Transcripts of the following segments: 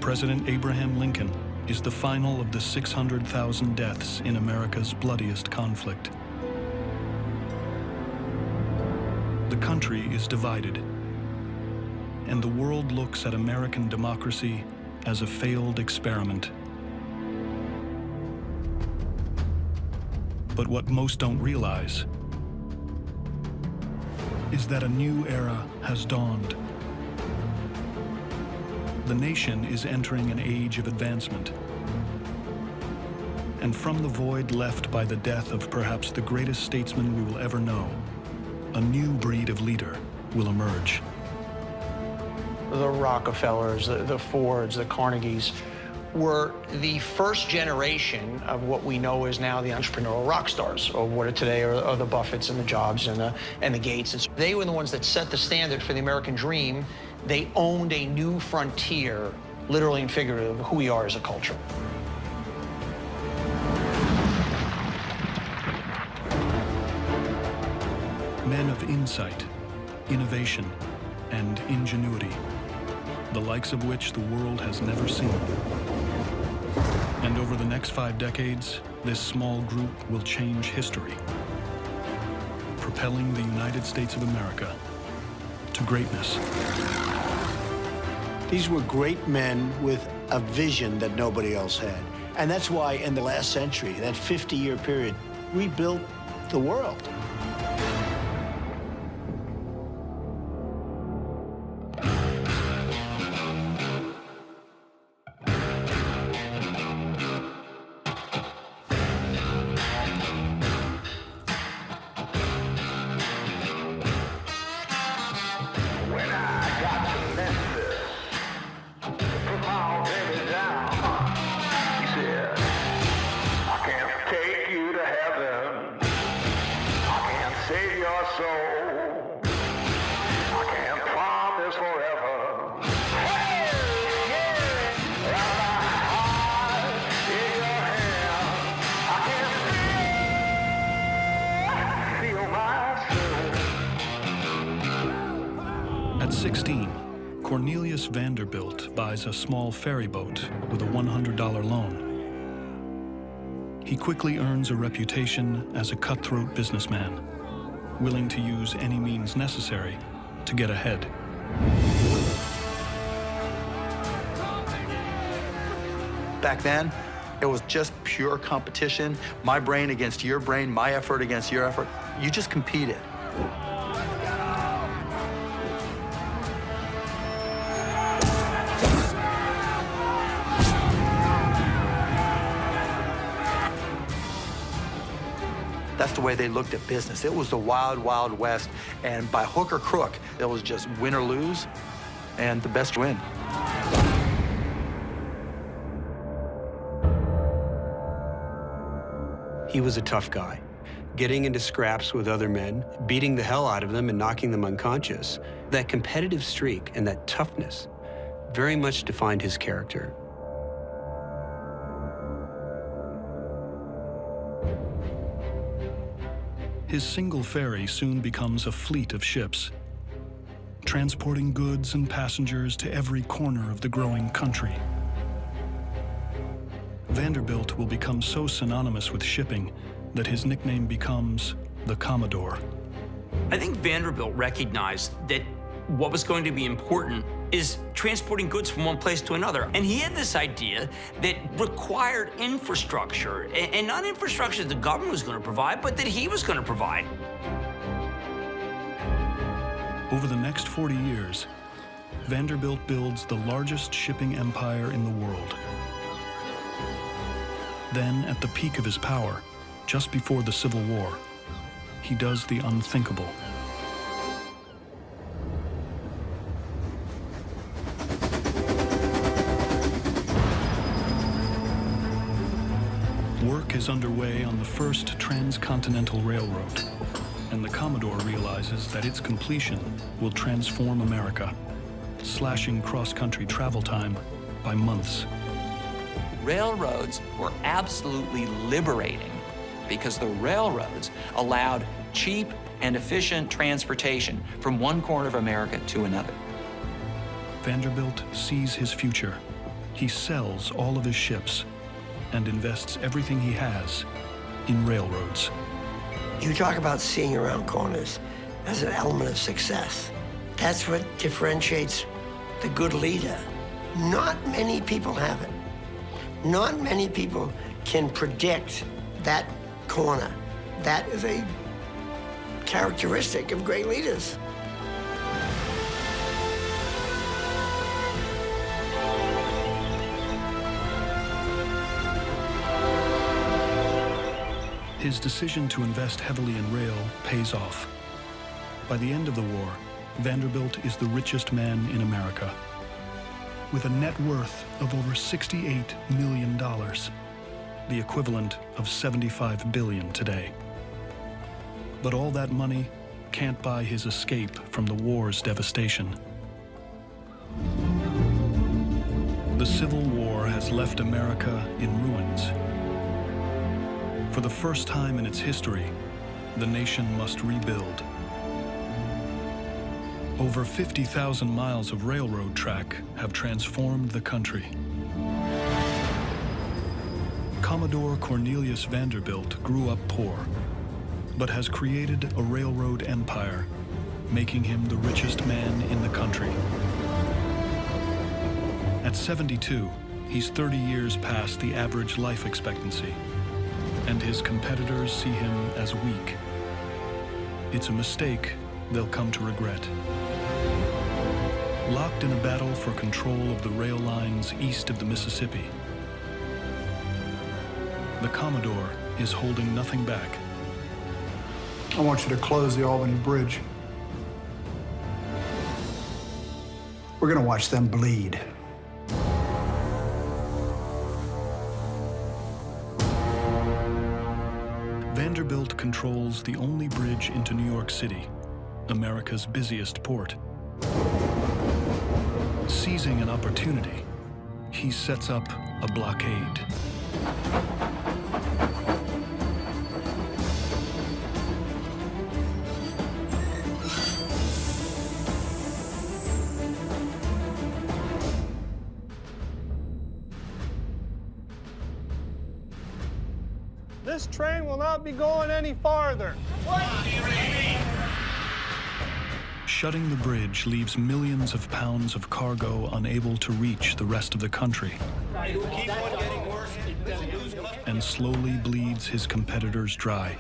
President Abraham Lincoln is the final of the 600,000 deaths in America's bloodiest conflict. The country is divided, and the world looks at American democracy as a failed experiment. But what most don't realize is that a new era has dawned. The nation is entering an age of advancement. And from the void left by the death of perhaps the greatest statesman we will ever know, a new breed of leader will emerge. The Rockefellers, the Fords, the Carnegies were the first generation of what we know is now the entrepreneurial rock stars, or what are today are the Buffetts and the Jobs and the Gates. They were the ones that set the standard for the American dream. They owned a new frontier, literally and figuratively, of who we are as a culture. Men of insight, innovation, and ingenuity, the likes of which the world has never seen. And over the next 5 decades, this small group will change history, propelling the United States of America to greatness. These were great men with a vision that nobody else had. And that's why in the last century, that 50-year period, we built the world. At 16, Cornelius Vanderbilt buys a small ferry boat with a $100 loan. He quickly earns a reputation as a cutthroat businessman, willing to use any means necessary to get ahead. Back then, it was just pure competition. My brain against your brain, my effort against your effort. You just competed. That's the way they looked at business. It was the wild, wild west, and by hook or crook, it was just win or lose, and the best win. He was a tough guy, getting into scraps with other men, beating the hell out of them and knocking them unconscious. That competitive streak and that toughness very much defined his character. His single ferry soon becomes a fleet of ships, transporting goods and passengers to every corner of the growing country. Vanderbilt will become so synonymous with shipping that his nickname becomes the Commodore. I think Vanderbilt recognized that what was going to be important is transporting goods from one place to another. And he had this idea that required infrastructure, and not infrastructure that the government was going to provide, but that he was going to provide. Over the next 40 years, Vanderbilt builds the largest shipping empire in the world. Then, at the peak of his power, just before the Civil War, he does the unthinkable. Work is underway on the first transcontinental railroad, and the Commodore realizes that its completion will transform America, slashing cross-country travel time by months. Railroads were absolutely liberating because the railroads allowed cheap and efficient transportation from one corner of America to another. Vanderbilt sees his future, he sells all of his ships and invests everything he has in railroads. You talk about seeing around corners as an element of success. That's what differentiates the good leader. Not many people have it. Not many people can predict that corner. That is a characteristic of great leaders. His decision to invest heavily in rail pays off. By the end of the war, Vanderbilt is the richest man in America, with a net worth of over $68 million, the equivalent of $75 billion today. But all that money can't buy his escape from the war's devastation. The Civil War has left America in ruins. For the first time in its history, the nation must rebuild. Over 50,000 miles of railroad track have transformed the country. Commodore Cornelius Vanderbilt grew up poor, but has created a railroad empire, making him the richest man in the country. At 72, he's 30 years past the average life expectancy, and his competitors see him as weak. It's a mistake they'll come to regret. Locked in a battle for control of the rail lines east of the Mississippi, the Commodore is holding nothing back. I want you to close the Albany Bridge. We're gonna watch them bleed. Vanderbilt controls the only bridge into New York City, America's busiest port. Seizing an opportunity, he sets up a blockade. This train will not be going any farther. Shutting the bridge leaves millions of pounds of cargo unable to reach the rest of the country, and slowly bleeds his competitors dry.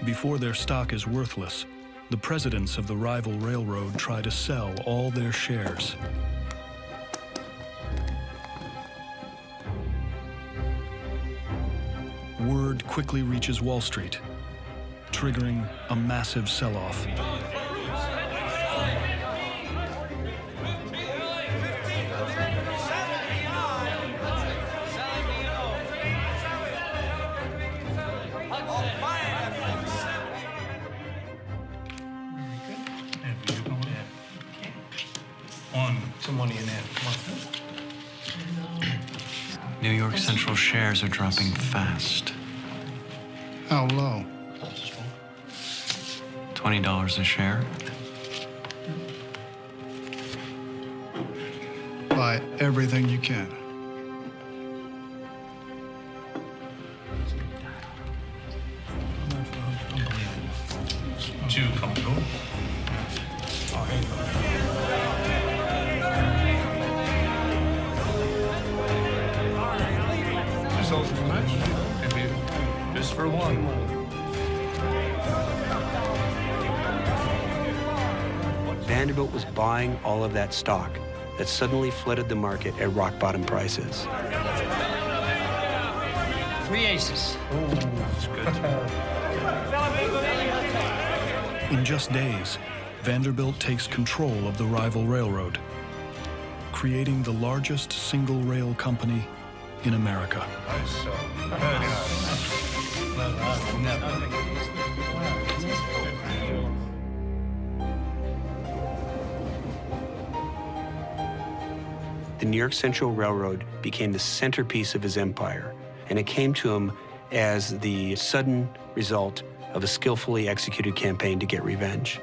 Before their stock is worthless, the presidents of the rival railroad try to sell all their shares. Word quickly reaches Wall Street, triggering a massive sell-off. Some money in there. New York Central shares are dropping fast. How low? $20 a share. Buy everything you can. Too comfortable. Oh, hey. So much? Maybe just for one. Vanderbilt was buying all of that stock that suddenly flooded the market at rock-bottom prices. 3 aces. Oh, that's good. In just days, Vanderbilt takes control of the rival railroad, creating the largest single rail company in America. the New York Central Railroad became the centerpiece of his empire, and it came to him as the sudden result of a skillfully executed campaign to get revenge.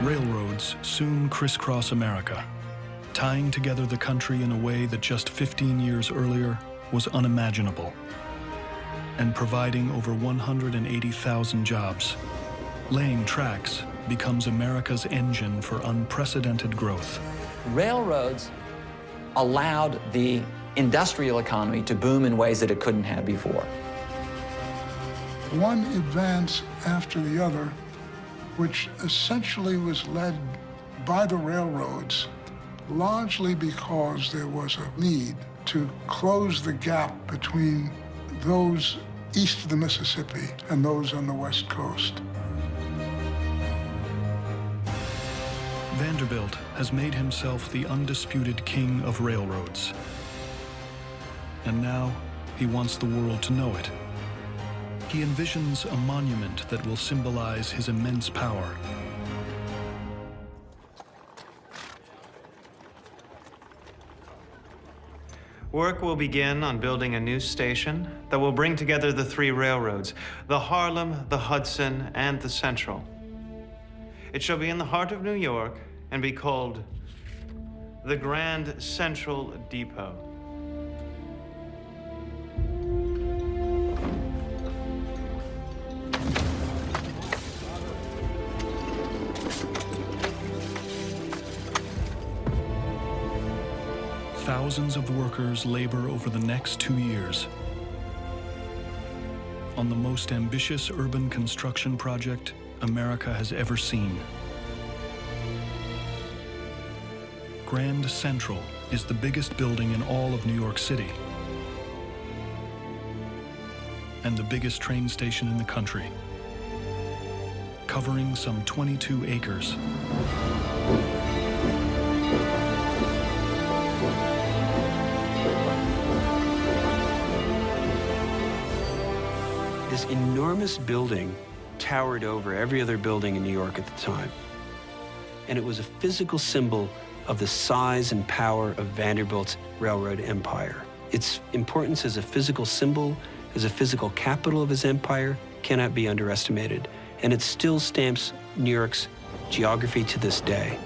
Railroads soon crisscross America, tying together the country in a way that just 15 years earlier was unimaginable, and providing over 180,000 jobs. Laying tracks becomes America's engine for unprecedented growth. Railroads allowed the industrial economy to boom in ways that it couldn't have before. One advance after the other, which essentially was led by the railroads, largely because there was a need to close the gap between those east of the Mississippi and those on the West Coast. Vanderbilt has made himself the undisputed king of railroads. And now he wants the world to know it. He envisions a monument that will symbolize his immense power. Work will begin on building a new station that will bring together the three railroads, the Harlem, the Hudson, and the Central. It shall be in the heart of New York and be called the Grand Central Depot. Thousands of workers labor over the next 2 years on the most ambitious urban construction project America has ever seen. Grand Central is the biggest building in all of New York City and the biggest train station in the country, covering some 22 acres. This enormous building towered over every other building in New York at the time. And it was a physical symbol of the size and power of Vanderbilt's railroad empire. Its importance as a physical symbol, as a physical capital of his empire, cannot be underestimated. And it still stamps New York's geography to this day.